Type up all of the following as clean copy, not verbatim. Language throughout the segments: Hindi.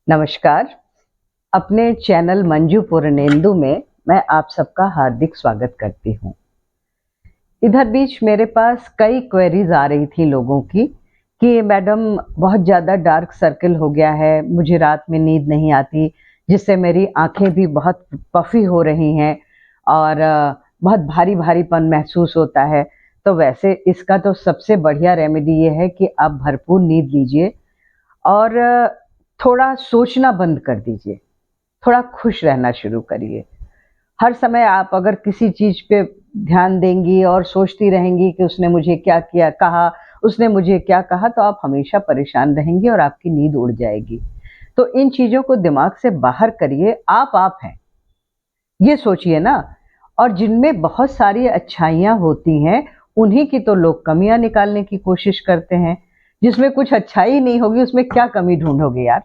नमस्कार। अपने चैनल मंजू पूर्णेंदु में मैं आप सबका हार्दिक स्वागत करती हूँ। इधर बीच मेरे पास कई क्वेरीज आ रही थी लोगों की कि मैडम बहुत ज़्यादा डार्क सर्कल हो गया है, मुझे रात में नींद नहीं आती, जिससे मेरी आंखें भी बहुत पफी हो रही हैं और बहुत भारी भारीपन महसूस होता है। तो वैसे इसका तो सबसे बढ़िया रेमेडी ये है कि आप भरपूर नींद लीजिए और थोड़ा सोचना बंद कर दीजिए, थोड़ा खुश रहना शुरू करिए। हर समय आप अगर किसी चीज़ पे ध्यान देंगी और सोचती रहेंगी कि उसने मुझे क्या किया कहा, उसने मुझे क्या कहा, तो आप हमेशा परेशान रहेंगी और आपकी नींद उड़ जाएगी। तो इन चीज़ों को दिमाग से बाहर करिए, आप हैं, ये सोचिए ना। और जिनमें बहुत सारी अच्छाइयाँ होती हैं, उन्हीं की तो लोग कमियाँ निकालने की कोशिश करते हैं। जिसमें कुछ अच्छाई नहीं होगी, उसमें क्या कमी ढूँढोगे यार?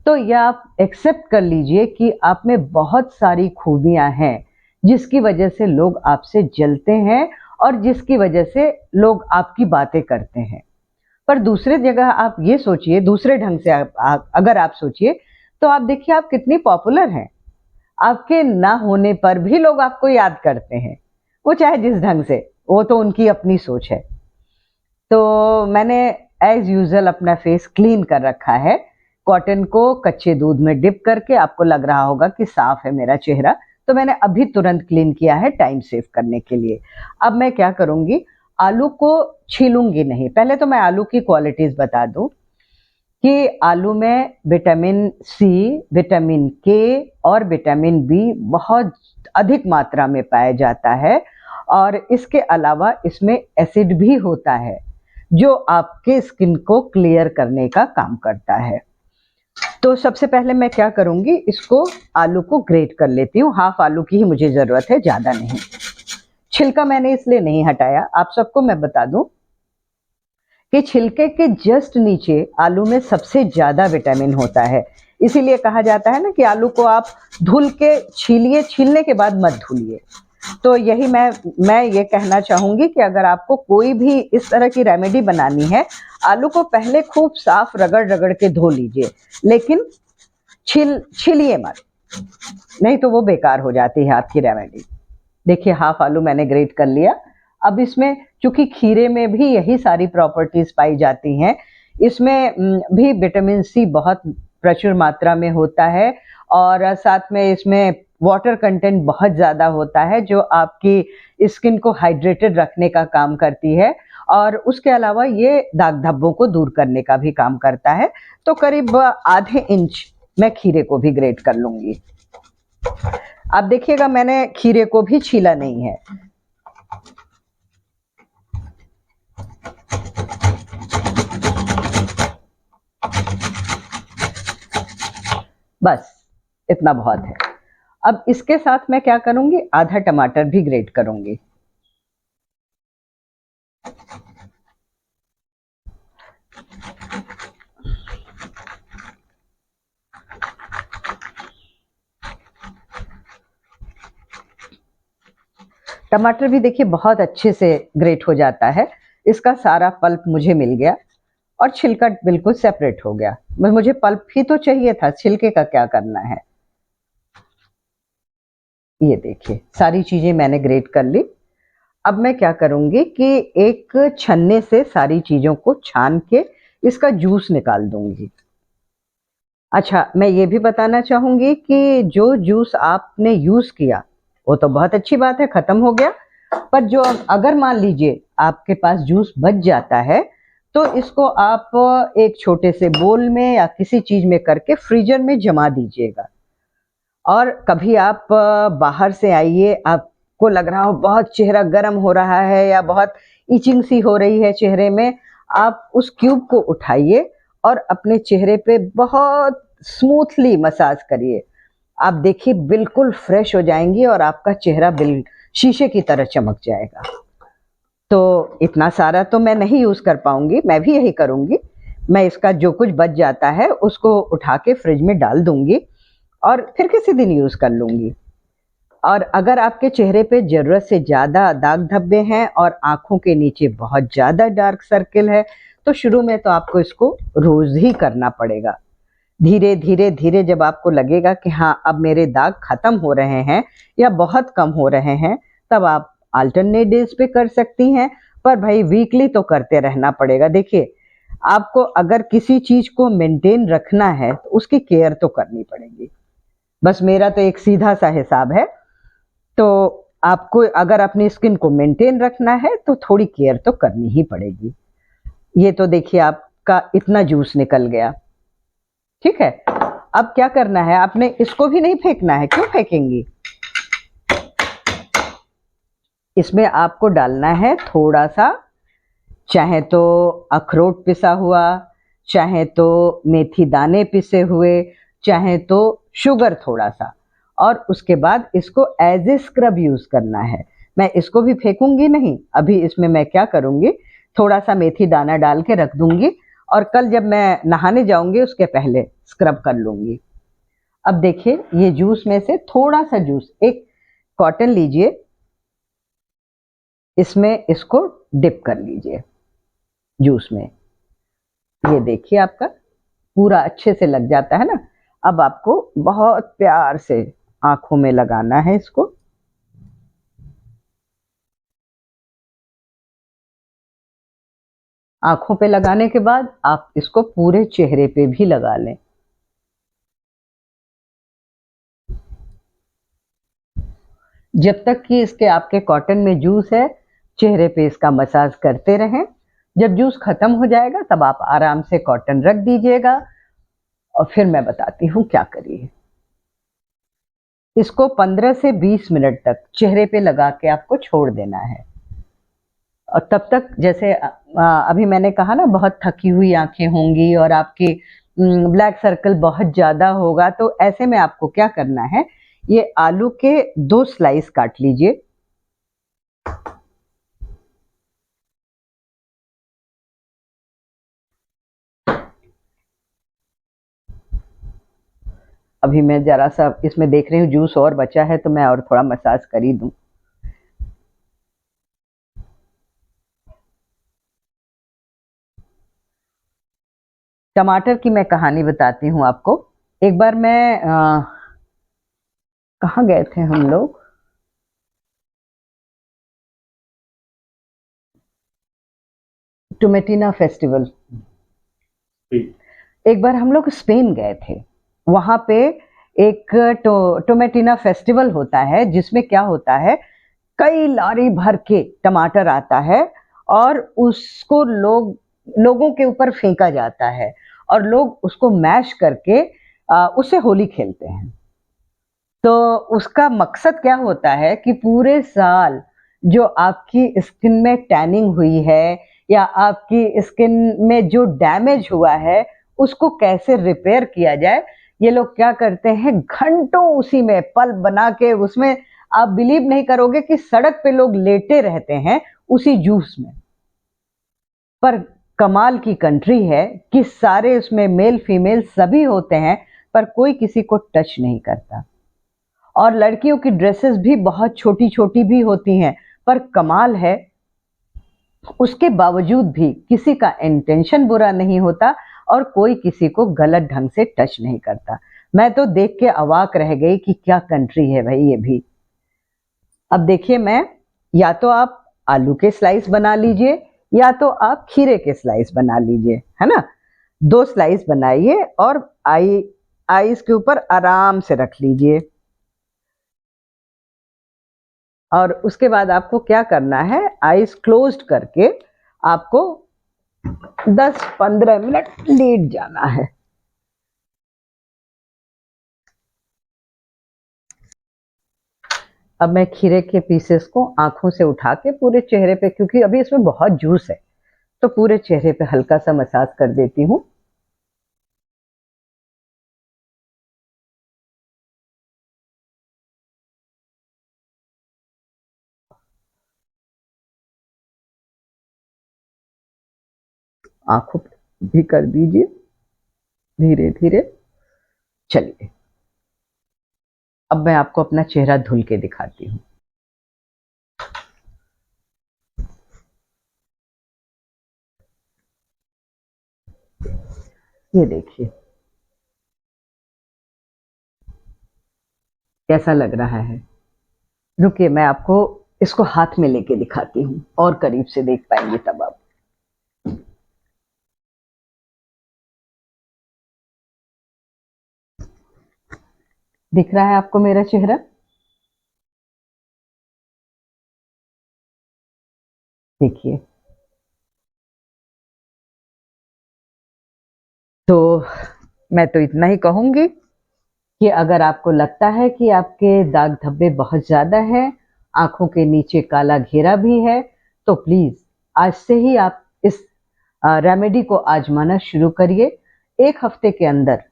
तो यह आप एक्सेप्ट कर लीजिए कि आप में बहुत सारी खूबियाँ हैं, जिसकी वजह से लोग आपसे जलते हैं और जिसकी वजह से लोग आपकी बातें करते हैं। पर दूसरे जगह आप ये सोचिए, दूसरे ढंग से अगर आप सोचिए, तो आप देखिए आप कितनी पॉपुलर हैं। आपके ना होने पर भी लोग आपको याद करते हैं, वो चाहे जिस ढंग से, वो तो उनकी अपनी सोच है। तो मैंने एज़ यूजुअल अपना फेस क्लीन कर रखा है। कॉटन को कच्चे दूध में डिप करके, आपको लग रहा होगा कि साफ है मेरा चेहरा, तो मैंने अभी तुरंत क्लीन किया है टाइम सेव करने के लिए। अब मैं क्या करूँगी, आलू को छीलूँगी नहीं। पहले तो मैं आलू की क्वालिटीज़ बता दूँ कि आलू में विटामिन सी, विटामिन के और विटामिन बी बहुत अधिक मात्रा में पाया जाता है और इसके अलावा इसमें एसिड भी होता है, जो आपके स्किन को क्लियर करने का काम करता है। तो सबसे पहले मैं क्या करूँगी, इसको आलू को ग्रेट कर लेती हूँ। हाफ आलू की ही मुझे ज़रूरत है, ज़्यादा नहीं। छिलका मैंने इसलिए नहीं हटाया, आप सबको मैं बता दूँ कि छिलके के जस्ट नीचे आलू में सबसे ज़्यादा विटामिन होता है। इसीलिए कहा जाता है ना कि आलू को आप धुल के छीलिए, छीलने के बाद मत धुलिए। तो यही मैं ये कहना चाहूँगी कि अगर आपको कोई भी इस तरह की रेमेडी बनानी है, आलू को पहले खूब साफ रगड़-रगड़ के धो लीजिए, लेकिन छीलिए मत, नहीं तो वो बेकार हो जाती है आपकी रेमेडी। देखिए हाफ आलू मैंने ग्रेट कर लिया। अब इसमें चूँकि खीरे में भी यही सारी प्रॉपर्टीज़ पाई जाती हैं, इसमें भी विटामिन सी बहुत प्रचुर मात्रा में होता है और साथ में इसमें वाटर कंटेंट बहुत ज़्यादा होता है, जो आपकी स्किन को हाइड्रेटेड रखने का काम करती है और उसके अलावा ये दाग धब्बों को दूर करने का भी काम करता है। तो करीब आधे इंच मैं खीरे को भी ग्रेट कर लूँगी। आप देखिएगा मैंने खीरे को भी छीला नहीं है। बस इतना बहुत है। अब इसके साथ मैं क्या करूँगी, आधा टमाटर भी ग्रेट करूँगी। टमाटर भी देखिए बहुत अच्छे से ग्रेट हो जाता है। इसका सारा पल्प मुझे मिल गया और छिलका बिल्कुल सेपरेट हो गया। मुझे पल्प ही तो चाहिए था, छिलके का क्या करना है। ये देखिए सारी चीज़ें मैंने ग्रेट कर ली। अब मैं क्या करूँगी कि एक छन्ने से सारी चीज़ों को छान के इसका जूस निकाल दूँगी। अच्छा, मैं ये भी बताना चाहूँगी कि जो जूस आपने यूज़ किया, वो तो बहुत अच्छी बात है, ख़त्म हो गया। पर जो अगर मान लीजिए आपके पास जूस बच जाता है, तो इसको आप एक छोटे से बोल में या किसी चीज़ में करके फ्रीज़र में जमा दीजिएगा। और कभी आप बाहर से आइए, आपको लग रहा हो बहुत चेहरा गर्म हो रहा है या बहुत इचिंग सी हो रही है चेहरे में, आप उस क्यूब को उठाइए और अपने चेहरे पे बहुत स्मूथली मसाज करिए। आप देखिए बिल्कुल फ्रेश हो जाएँगी और आपका चेहरा शीशे की तरह चमक जाएगा। तो इतना सारा तो मैं नहीं यूज़ कर पाऊँगी, मैं भी यही करूँगी। मैं इसका जो कुछ बच जाता है उसको उठा के फ्रिज में डाल दूँगी और फिर किसी दिन यूज़ कर लूँगी। और अगर आपके चेहरे पे ज़रूरत से ज़्यादा दाग धब्बे हैं और आँखों के नीचे बहुत ज़्यादा डार्क सर्किल है, तो शुरू में तो आपको इसको रोज़ ही करना पड़ेगा। धीरे धीरे धीरे जब आपको लगेगा कि हाँ अब मेरे दाग खत्म हो रहे हैं या बहुत कम हो रहे हैं, तब आप अल्टरनेट डेज पे कर सकती हैं। पर भाई वीकली तो करते रहना पड़ेगा। देखिए, आपको अगर किसी चीज को मेंटेन रखना है तो उसकी केयर तो करनी पड़ेगी। बस मेरा तो एक सीधा सा हिसाब है, तो आपको अगर अपनी स्किन को मेंटेन रखना है तो थोड़ी केयर तो करनी ही पड़ेगी। ये तो देखिए आपका इतना जूस निकल गया, ठीक है। अब क्या करना है, आपने इसको भी नहीं फेंकना है। क्यों फेंकेंगी? इसमें आपको डालना है थोड़ा सा, चाहे तो अखरोट पिसा हुआ, चाहे तो मेथी दाने पिसे हुए, चाहे तो शुगर थोड़ा सा, और उसके बाद इसको एज ए स्क्रब यूज करना है। मैं इसको भी फेंकूंगी नहीं, अभी इसमें मैं क्या करूंगी, थोड़ा सा मेथी दाना डाल के रख दूंगी और कल जब मैं नहाने जाऊंगी उसके पहले स्क्रब कर लूंगी। अब देखिए, ये जूस में से थोड़ा सा जूस, एक कॉटन लीजिए, इसमें इसको डिप कर लीजिए जूस में। ये देखिए आपका पूरा अच्छे से लग जाता है ना। अब आपको बहुत प्यार से आंखों में लगाना है इसको। आंखों पे लगाने के बाद आप इसको पूरे चेहरे पे भी लगा लें। जब तक कि इसके आपके कॉटन में जूस है, चेहरे पे इसका मसाज करते रहें। जब जूस खत्म हो जाएगा तब आप आराम से कॉटन रख दीजिएगा और फिर मैं बताती हूँ क्या करिए। इसको 15 से 20 मिनट तक चेहरे पे लगा के आपको छोड़ देना है। और तब तक जैसे अभी मैंने कहा ना, बहुत थकी हुई आंखें होंगी और आपकी ब्लैक सर्कल बहुत ज़्यादा होगा, तो ऐसे में आपको क्या करना है, ये आलू के 2 स्लाइस काट लीजिए। अभी मैं ज़रा सा इसमें देख रही हूँ जूस और बचा है, तो मैं और थोड़ा मसाज कर ही दूँ। टमाटर की मैं कहानी बताती हूँ आपको। एक बार मैं कहाँ गए थे हम लोग, टोमेटिना फेस्टिवल। एक बार हम लोग स्पेन गए थे। वहां पे एक टोमेटिना फेस्टिवल होता है, जिसमें क्या होता है, कई लारी भर के टमाटर आता है और उसको लोगों के ऊपर फेंका जाता है और लोग उसको मैश करके उससे होली खेलते हैं। तो उसका मकसद क्या होता है कि पूरे साल जो आपकी स्किन में टैनिंग हुई है या आपकी स्किन में जो डैमेज हुआ है, उसको कैसे रिपेयर किया जाए। ये लोग क्या करते हैं, घंटों उसी में पल्प बना के उसमें, आप बिलीव नहीं करोगे कि सड़क पे लोग लेटे रहते हैं उसी जूस में। पर कमाल की कंट्री है कि सारे उसमें मेल फीमेल सभी होते हैं, पर कोई किसी को टच नहीं करता। और लड़कियों की ड्रेसेस भी बहुत छोटी छोटी भी होती हैं, पर कमाल है, उसके बावजूद भी किसी का इंटेंशन बुरा नहीं होता और कोई किसी को गलत ढंग से टच नहीं करता। मैं तो देख के अवाक रह गई कि क्या कंट्री है भाई ये भी। अब देखिए, मैं, या तो आप आलू के स्लाइस बना लीजिए या तो आप खीरे के स्लाइस बना लीजिए, है ना। 2 स्लाइस बनाइए और आईज के ऊपर आराम से रख लीजिए। और उसके बाद आपको क्या करना है, आईज क्लोज्ड करके आपको 10-15 मिनट लेट जाना है। अब मैं खीरे के पीसेस को आंखों से उठा के पूरे चेहरे पे, क्योंकि अभी इसमें बहुत जूस है, तो पूरे चेहरे पे हल्का सा मसाज कर देती हूँ। आंखों पे भी कर दीजिए धीरे धीरे। चलिए, अब मैं आपको अपना चेहरा धुल के दिखाती हूँ। ये देखिए, कैसा लग रहा है? रुकिए, मैं आपको इसको हाथ में लेके दिखाती हूँ और करीब से देख पाएंगे तब आप। दिख रहा है आपको मेरा चेहरा? देखिए। तो मैं तो इतना ही कहूंगी कि अगर आपको लगता है कि आपके दाग धब्बे बहुत ज़्यादा हैं, आँखों के नीचे काला घेरा भी है, तो प्लीज़ आज से ही आप इस रेमेडी को आज़माना शुरू करिए। 1 हफ्ते के अंदर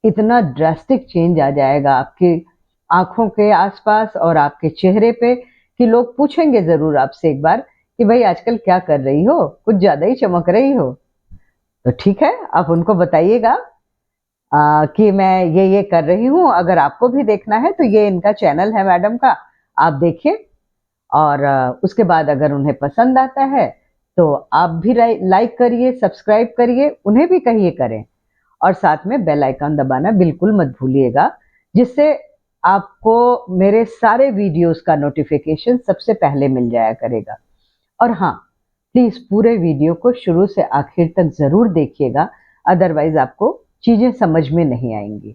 इतना ड्रास्टिक चेंज आ जाएगा आपकी आँखों के आसपास और आपके चेहरे पे कि लोग पूछेंगे ज़रूर आपसे एक बार कि भई आजकल क्या कर रही हो? कुछ ज़्यादा ही चमक रही हो। तो ठीक है, आप उनको बताइएगा कि मैं ये कर रही हूँ। अगर आपको भी देखना है तो ये इनका चैनल है मैडम का, आप देखिए और उसके बाद अगर उन्हें पसंद आता है तो आप भी लाइक करिए, सब्सक्राइब करिए, उन्हें भी कहिए करें और साथ में बेल आइकन दबाना बिल्कुल मत भूलिएगा, जिससे आपको मेरे सारे वीडियोस का नोटिफिकेशन सबसे पहले मिल जाया करेगा। और हाँ, प्लीज़ पूरे वीडियो को शुरू से आखिर तक ज़रूर देखिएगा, अदरवाइज़ आपको चीज़ें समझ में नहीं आएँगी।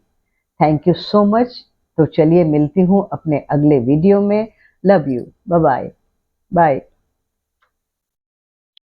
Thank you so much. तो चलिए मिलती हूँ अपने अगले वीडियो में। Love you. Bye bye. Bye.